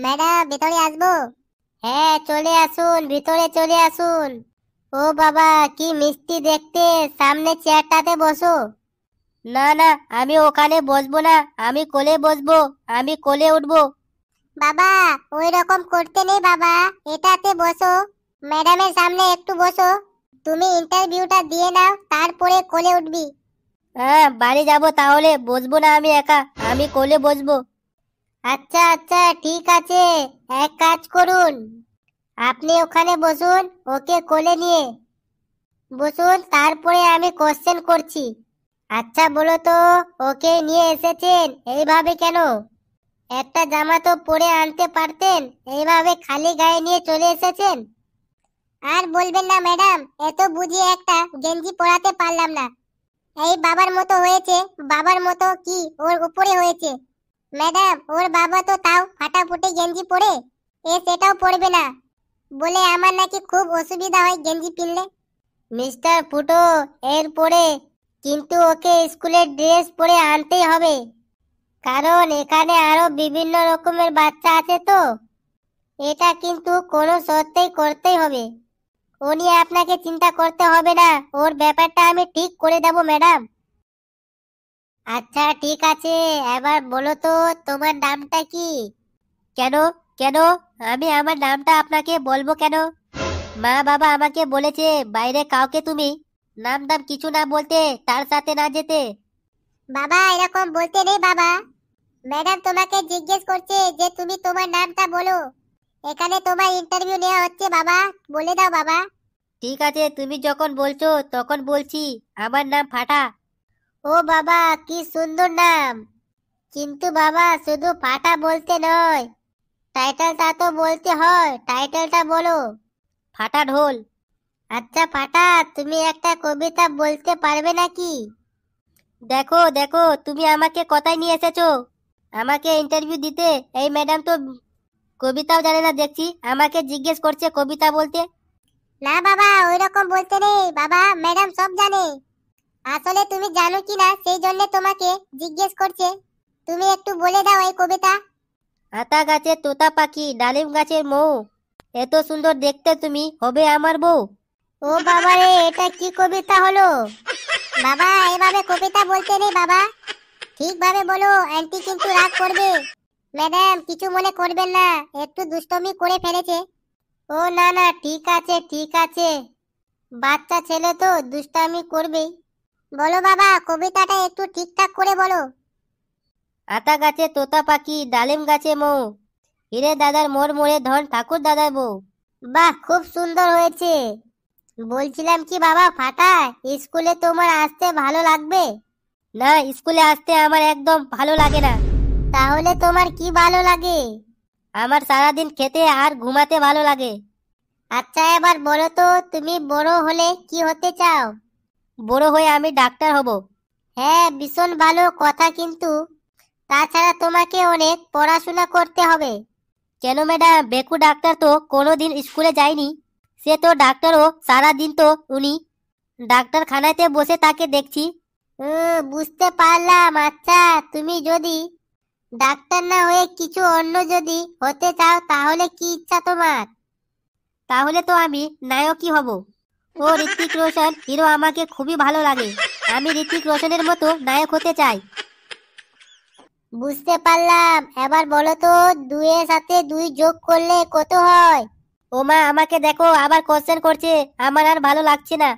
Madam ভিতরে আসবো? হ্যাঁ চলে আসুন, ভিতরে চলে আসুন। ও বাবা কি মিষ্টি দেখতে, সামনে চেয়ারটাতে বসো। না না, আমি ওখানে বসবো না, আমি কোলে বসবো, আমি কোলে উঠবো। বাবা ওই রকম করতে নেই বাবা, এটাতে বসো। ম্যাডামের সামনে একটু বসো। তুমি ইন্টারভিউটা দিয়ে নাও, তারপরে কোলে উঠবি। হ্যাঁ বাড়ি যাবো তাহলে, বসবো না আমি একা, আমি কোলে বসবো। আচ্ছা আচ্ছা ঠিক আছে, এক কাজ করুন, আপনি ওখানে বসুন, ওকে কোলে নিয়ে বসুন, তারপরে আমি কোশ্চেন করছি। আচ্ছা বলো তো, ওকে নিয়ে এসেছেন এইভাবে কেন? একটা জামা তো পরে আনতে পারতেন, এইভাবে খালি গায়ে নিয়ে চলে এসেছেন। আর বলবেন না ম্যাডাম, এত বুঝিয়ে একটা গেঞ্জি পরাতে পারলাম না। এই বাবার মতো হয়েছে, বাবার মতো কি ওর উপরে হয়েছে। ম্যাডাম ওর বাবা তো তাও ফাটাফুটি গেঞ্জি পরে, এ সেটাও পরবে না, বলে আমার নাকি খুব অসুবিধা হয় গেঞ্জি কিনলে। মিস্টার ফুটো, এরপরে কিন্তু ওকে স্কুলের ড্রেস পরে আনতেই হবে, কারণ এখানে আরো বিভিন্ন রকমের বাচ্চা আছে তো। এটা কিন্তু কোনো সত্যিই করতেই হবে। ও নিয়ে আপনাকে চিন্তা করতে হবে না, ওর ব্যাপারটা আমি ঠিক করে দেব ম্যাডাম। আচ্ছা ঠিক আছে, এবার বলো তো তোমার নামটা কি? কেন? কেন আমি আমার নামটা আপনাকে বলবো কেন? মা বাবা আমাকে বলেছে বাইরে কাউকে তুমি নাম দাম কিছু না বলতে, তার সাথে না যেতে। বাবা এরকম বলতে নেই বাবা, ম্যাডাম তোমাকে জিজ্ঞেস করছে যে তুমি তোমার নামটা বলো, এখানে তোমার ইন্টারভিউ নেওয়া হচ্ছে বাবা, বলে দাও বাবা। ঠিক আছে তুমি যখন বলছো তখন বলছি, আমার নাম ফাটা। ও বাবা কি সুন্দর নাম, কিন্তু বাবা শুধু ফাটা বলতে নয়, টাইটেলটা তো বলতে হয়, টাইটেলটা বলো। ফাটা ঢোল। আচ্ছা ফাটা, তুমি একটা কবিতা বলতে পারবে নাকি? দেখো দেখো, তুমি আমাকে কথায় নিয়ে এসেছো আমাকে ইন্টারভিউ দিতে, এই ম্যাডাম তো কবিতাও জানে না দেখছি, আমাকে জিজ্ঞেস করছে কবিতা বলতে। না বাবা ওই রকম বলতে নেই বাবা, ম্যাডাম সব জানে। আসলে তুমি জানো কি না সেই জন্য তোমাকে জিজ্ঞেস করছে, তুমি একটু বলে দাও এই কবিতা। আতা গাছে তোতা পাখি, ডালিম গাছের মৌ, এত সুন্দর দেখতে তুমি হবে আমার বউ। ও বাবা রে, এটা কি কবিতা হলো? বাবা এভাবে কবিতা বলতে নেই বাবা, ঠিকভাবে বলো, আন্টি কিন্তু রাগ করবে। ম্যাডাম কিছু মনে করবেন না, একটু দুষ্টমি করে ফেলেছে। ও না না ঠিক আছে ঠিক আছে, বাচ্চা ছেলে তো দুষ্টামি করবেই। বলো বাবা কবিতাটা একটু ঠিকঠাক করে বলো। আতা গাছে তোতা পাখি, ডালিম গাছে মৌ, হিরে দাদার মোর মোরে ধন ঠাকুর দাদার বউ। বাহ খুব সুন্দর হয়েছে। বলছিলাম কি বাবা ফাটা, স্কুলে তোমার আসতে ভালো লাগবে? না, স্কুলে আসতে আমার একদম ভালো লাগে না। তাহলে তোমার কি ভালো লাগে? আমার সারাদিন খেতে আর ঘুমাতে ভালো লাগে। আচ্ছা এবার বলো তো, তুমি বড় হলে কি হতে চাও? বড় হয়ে আমি ডাক্তার হব। হ্যাঁ ভীষণ ভালো কথা, কিন্তু তাছাড়া তোমাকে অনেক পড়াশোনা করতে হবে। কেন ম্যাডাম, বেকু ডাক্তার তো কোনোদিন স্কুলে যায়নি, সে তো ডাক্তারও সারাদিন তো উনি ডাক্তারখানাতে বসে তাকে দেখছি। বুঝতে পারলাম। আচ্ছা তুমি যদি ডাক্তার না হয়ে কিছু অন্য যদি হতে চাও তাহলে কি ইচ্ছা তোমার? তাহলে তো আমি নায়কই হব। ও ঋত্বিক রোশন হিরো আমাকে খুবই ভালো লাগে, আমি ঋত্বিক রোশনের মতো নায়ক হতে চাই। বুঝতে পারলাম, এবার বলো তো দুইয়ের সাথে দুই যোগ করলে কত হয়? ও মা আমাকে দেখো আবার কোশ্চেন করছে, আমার আর ভালো লাগছে না,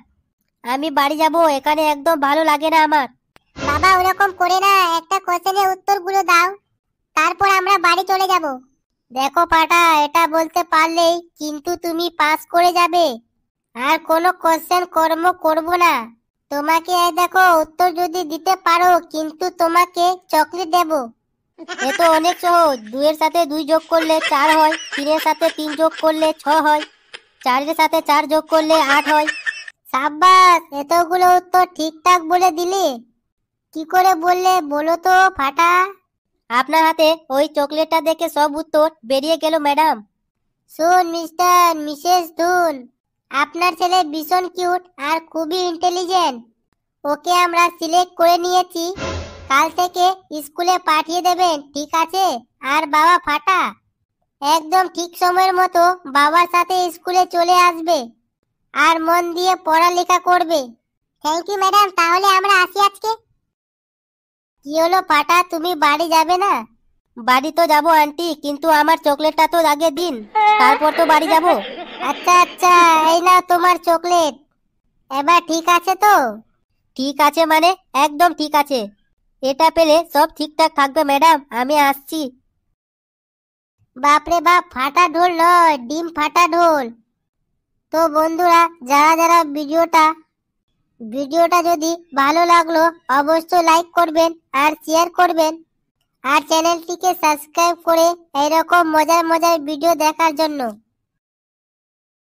আমি বাড়ি যাব, এখানে একদম ভালো লাগে না আমার। বাবা ওরকম করে না, একটা কোশ্চেনের উত্তরগুলো দাও, তারপর আমরা বাড়ি চলে যাব। দেখো পাটা, এটা বলতে পারলেই কিন্তু তুমি পাস করে যাবে, আর কোনো কোশ্চেন কর্ম করব না তোমাকে। এই দেখো উত্তর যদি দিতে পারো কিন্তু তোমাকে চকলেট দেব। এ তো অনেক সহজ, দুইয়ের সাথে দুই যোগ করলে 4 হয়, তিনের সাথে 3 যোগ করলে 6 হয়, 4-এর সাথে 4 যোগ করলে 8 হয়। সাব্বাস, এতগুলো উত্তর ঠিকঠাক বলে দিলি। কি করে বললে বলো তো ফাটা? আপনার হাতে ওই চকলেটটা দেখে সব উত্তর বেরিয়ে গেল ম্যাডাম। শুন মিস্টার মিসেস ধুন, আপনার ছেলে ভীষণ কিউট আর খুবই ইন্টেলিজেন্ট, ওকে আমরা সিলেক্ট করে নিয়েছি, কাল থেকে স্কুলে পাঠিয়ে দেবেন ঠিক আছে? আর বাবা ফাটা, একদম ঠিক সময়ের মতো বাবার সাথে স্কুলে চলে আসবে আর মন দিয়ে পড়ালেখা করবে। থ্যাংক ইউ ম্যাডাম, তাহলে আমরা আসি আজকে। কি হলো ফাটা, তুমি বাড়ি যাবে না? বাড়ি তো যাবো আন্টি, কিন্তু আমার চকলেটটা তো আগে দিন, তারপর তো বাড়ি যাব। আচ্ছা আচ্ছা, এই নাও তোমার চকলেট। এবার ঠিক আছে তো? ঠিক আছে মানে একদম ঠিক আছে। এটা পেলে সব ঠিকঠাক থাকবে ম্যাডাম, আমি আসছি। বাপরে বাপ, ফাটা ঢোল নয়, ডিম ফাটা ঢোল। তো বন্ধুরা, যারা যারা ভিডিওটা যদি ভালো লাগলো অবশ্যই লাইক করবেন আর শেয়ার করবেন, আর চ্যানেলটিকে সাবস্ক্রাইব করে এরকম মজার মজার ভিডিও দেখার জন্য।